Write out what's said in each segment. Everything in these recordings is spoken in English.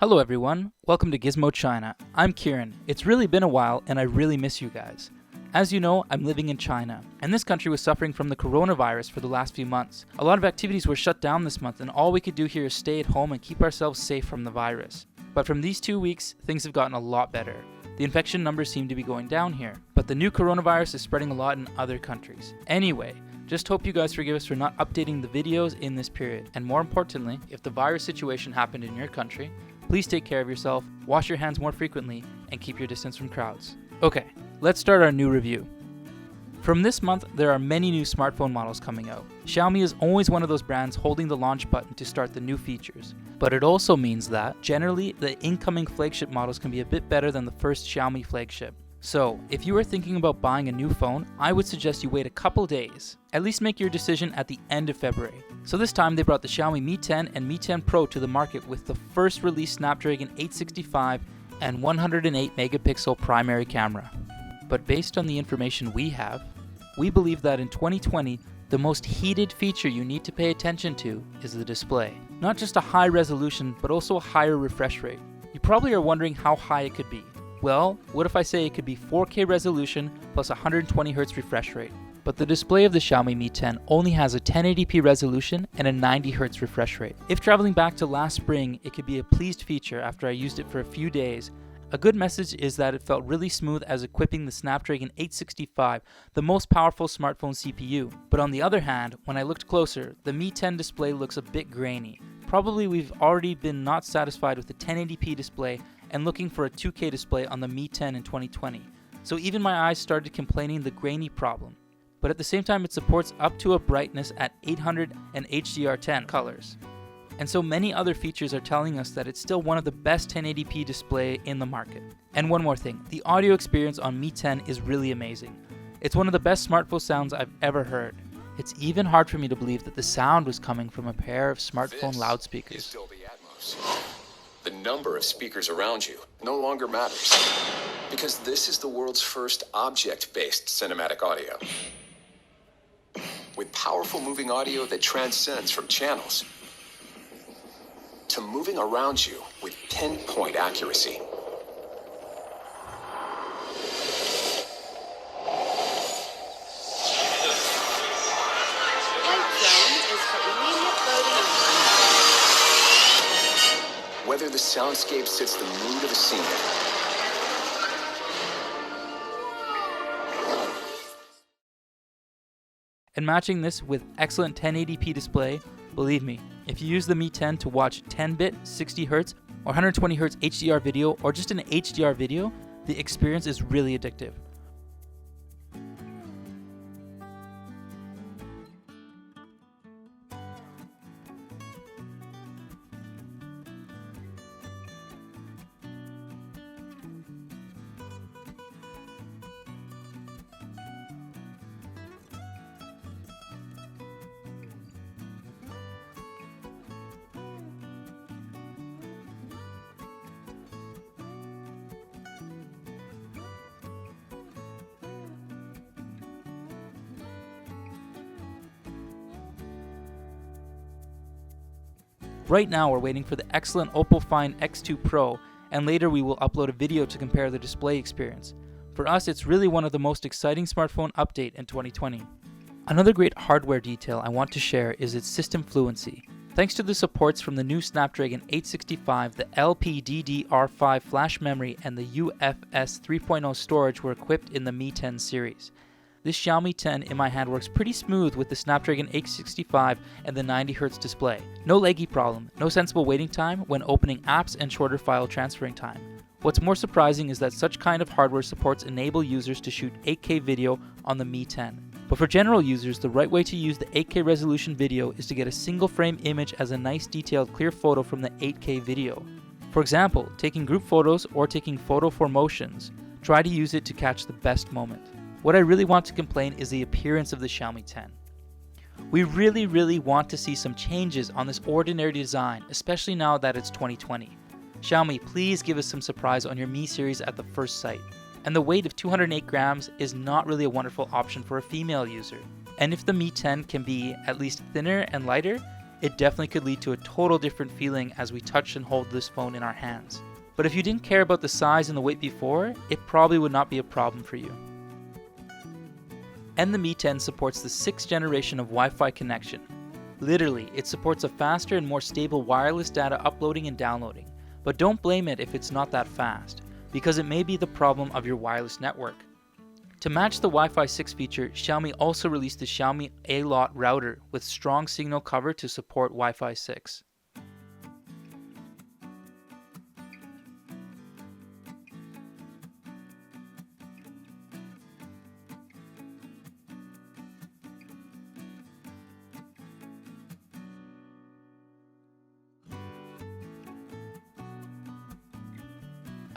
Hello everyone, welcome to Gizmo China. I'm Kieran. It's really been a while and I really miss you guys. As you know, I'm living in China, and this country was suffering from the coronavirus for the last few months. A lot of activities were shut down this month and all we could do here is stay at home and keep ourselves safe from the virus. But from these 2 weeks, things have gotten a lot better. The infection numbers seem to be going down here, but the new coronavirus is spreading a lot in other countries. Anyway, just hope you guys forgive us for not updating the videos in this period. And more importantly, if the virus situation happened in your country, please take care of yourself, wash your hands more frequently, and keep your distance from crowds. Okay, let's start our new review. From this month, there are many new smartphone models coming out. Xiaomi is always one of those brands holding the launch button to start the new features. But it also means that, generally, the incoming flagship models can be a bit better than the first Xiaomi flagship. So, if you are thinking about buying a new phone, I would suggest you wait a couple days. At least make your decision at the end of February. So this time they brought the Xiaomi Mi 10 and Mi 10 Pro to the market with the first release Snapdragon 865 and 108 megapixel primary camera. But based on the information we have, we believe that in 2020, the most heated feature you need to pay attention to is the display. Not just a high resolution, but also a higher refresh rate. You probably are wondering how high it could be. Well, what if I say it could be 4K resolution plus 120Hz refresh rate? But the display of the Xiaomi Mi 10 only has a 1080p resolution and a 90Hz refresh rate. If traveling back to last spring, it could be a pleased feature after I used it for a few days. A good message is that it felt really smooth as equipping the Snapdragon 865, the most powerful smartphone CPU. But on the other hand, when I looked closer, the Mi 10 display looks a bit grainy. Probably we've already been not satisfied with the 1080p display and looking for a 2K display on the Mi 10 in 2020. So even my eyes started complaining the grainy problem. But at the same time it supports up to a brightness at 800 and HDR10 colors. And so many other features are telling us that it's still one of the best 1080p display in the market. And one more thing, the audio experience on Mi 10 is really amazing. It's one of the best smartphone sounds I've ever heard. It's even hard for me to believe that the sound was coming from a pair of smartphone loudspeakers. Is Dolby Atmos. The number of speakers around you no longer matters, because this is the world's first object-based cinematic audio. With powerful moving audio that transcends from channels to moving around you with pinpoint accuracy. Whether the soundscape sits the mood of a scene, and matching this with excellent 1080p display, believe me, if you use the Mi 10 to watch 10-bit 60Hz or 120Hz HDR video or just an HDR video, the experience is really addictive. Right now we're waiting for the excellent Oppo Find X2 Pro, and later we will upload a video to compare the display experience. For us, it's really one of the most exciting smartphone update in 2020. Another great hardware detail I want to share is its system fluency. Thanks to the supports from the new Snapdragon 865, the LPDDR5 flash memory and the UFS 3.0 storage were equipped in the Mi 10 series. This Xiaomi 10 in my hand works pretty smooth with the Snapdragon 865 and the 90Hz display. No laggy problem, no sensible waiting time when opening apps and shorter file transferring time. What's more surprising is that such kind of hardware supports enable users to shoot 8K video on the Mi 10. But for general users, the right way to use the 8K resolution video is to get a single frame image as a nice detailed clear photo from the 8K video. For example, taking group photos or taking photo for motions, try to use it to catch the best moment. What I really want to complain is the appearance of the Xiaomi 10. We really want to see some changes on this ordinary design, especially now that it's 2020. Xiaomi, please give us some surprise on your Mi series at the first sight. And the weight of 208 grams is not really a wonderful option for a female user. And if the Mi 10 can be at least thinner and lighter, it definitely could lead to a total different feeling as we touch and hold this phone in our hands. But if you didn't care about the size and the weight before, it probably would not be a problem for you. And the Mi 10 supports the 6th generation of Wi-Fi connection. Literally, it supports a faster and more stable wireless data uploading and downloading. But don't blame it if it's not that fast, because it may be the problem of your wireless network. To match the Wi-Fi 6 feature, Xiaomi also released the Xiaomi A-Lot router with strong signal cover to support Wi-Fi 6.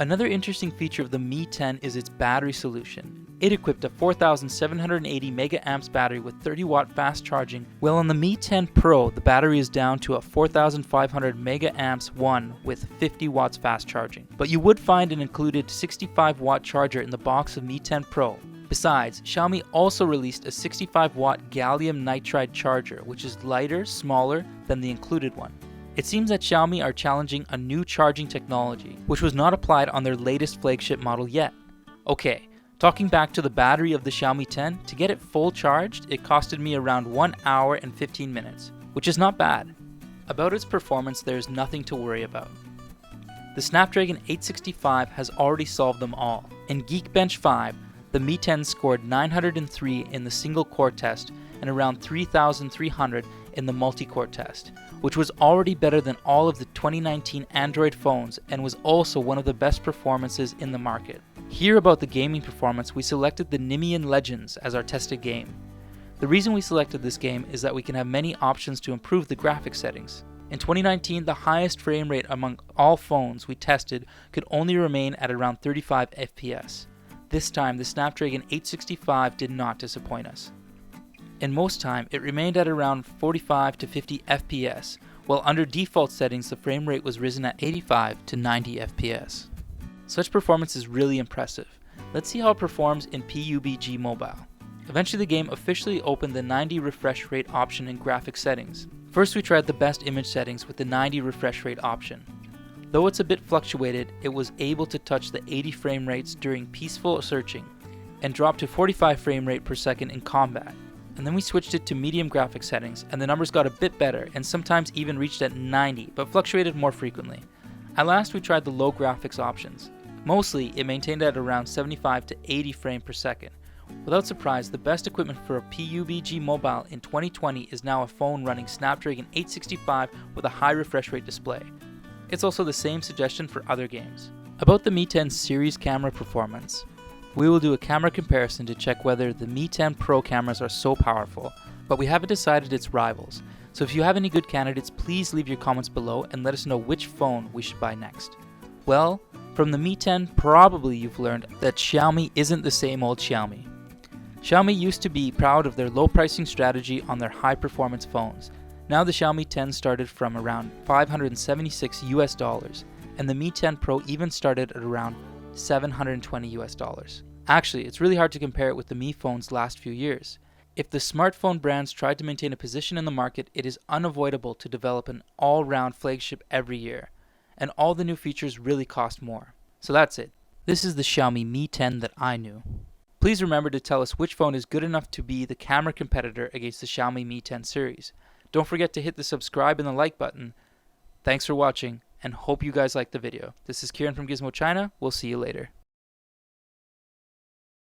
Another interesting feature of the Mi 10 is its battery solution. It equipped a 4780 mAh battery with 30 watt fast charging, while on the Mi 10 Pro the battery is down to a 4500 mAh one with 50 watts fast charging. But you would find an included 65 watt charger in the box of Mi 10 Pro. Besides, Xiaomi also released a 65 watt gallium nitride charger, which is lighter, smaller than the included one. It seems that Xiaomi are challenging a new charging technology, which was not applied on their latest flagship model yet. Okay, talking back to the battery of the Xiaomi 10, to get it full charged, it costed me around 1 hour and 15 minutes, which is not bad. About its performance, there is nothing to worry about. The Snapdragon 865 has already solved them all. In Geekbench 5, the Mi 10 scored 903 in the single core test and around 3,300 in the multi-core test, which was already better than all of the 2019 Android phones and was also one of the best performances in the market. Here about the gaming performance, we selected the Nimian Legends as our tested game. The reason we selected this game is that we can have many options to improve the graphics settings. In 2019, the highest frame rate among all phones we tested could only remain at around 35 FPS. This time, the Snapdragon 865 did not disappoint us. In most time, it remained at around 45 to 50 FPS, while under default settings the frame rate was risen at 85 to 90 FPS. Such performance is really impressive. Let's see how it performs in PUBG Mobile. Eventually the game officially opened the 90 refresh rate option in graphics settings. First we tried the best image settings with the 90 refresh rate option. Though it's a bit fluctuated, it was able to touch the 80 frame rates during peaceful searching and drop to 45 frame rate per second in combat. And then we switched it to medium graphics settings and the numbers got a bit better and sometimes even reached at 90 but fluctuated more frequently. At last we tried the low graphics options. Mostly it maintained at around 75 to 80 frames per second. Without surprise, the best equipment for a PUBG Mobile in 2020 is now a phone running Snapdragon 865 with a high refresh rate display. It's also the same suggestion for other games. About the Mi 10 series camera performance. We will do a camera comparison to check whether the Mi 10 Pro cameras are so powerful, but we haven't decided its rivals. So if you have any good candidates, please leave your comments below and let us know which phone we should buy next. Well, from the Mi 10, probably you've learned that Xiaomi isn't the same old Xiaomi. Xiaomi used to be proud of their low pricing strategy on their high performance phones. Now the Xiaomi 10 started from around $576 US, and the Mi 10 Pro even started at around $720 US. Actually, it's really hard to compare it with the Mi phone's last few years. If the smartphone brands tried to maintain a position in the market, it is unavoidable to develop an all-round flagship every year, and all the new features really cost more. So that's it. This is the Xiaomi Mi 10 that I knew. Please remember to tell us which phone is good enough to be the camera competitor against the Xiaomi Mi 10 series. Don't forget to hit the subscribe and the like button. Thanks for watching, and hope you guys liked the video. This is Kieran from Gizmo China. We'll see you later.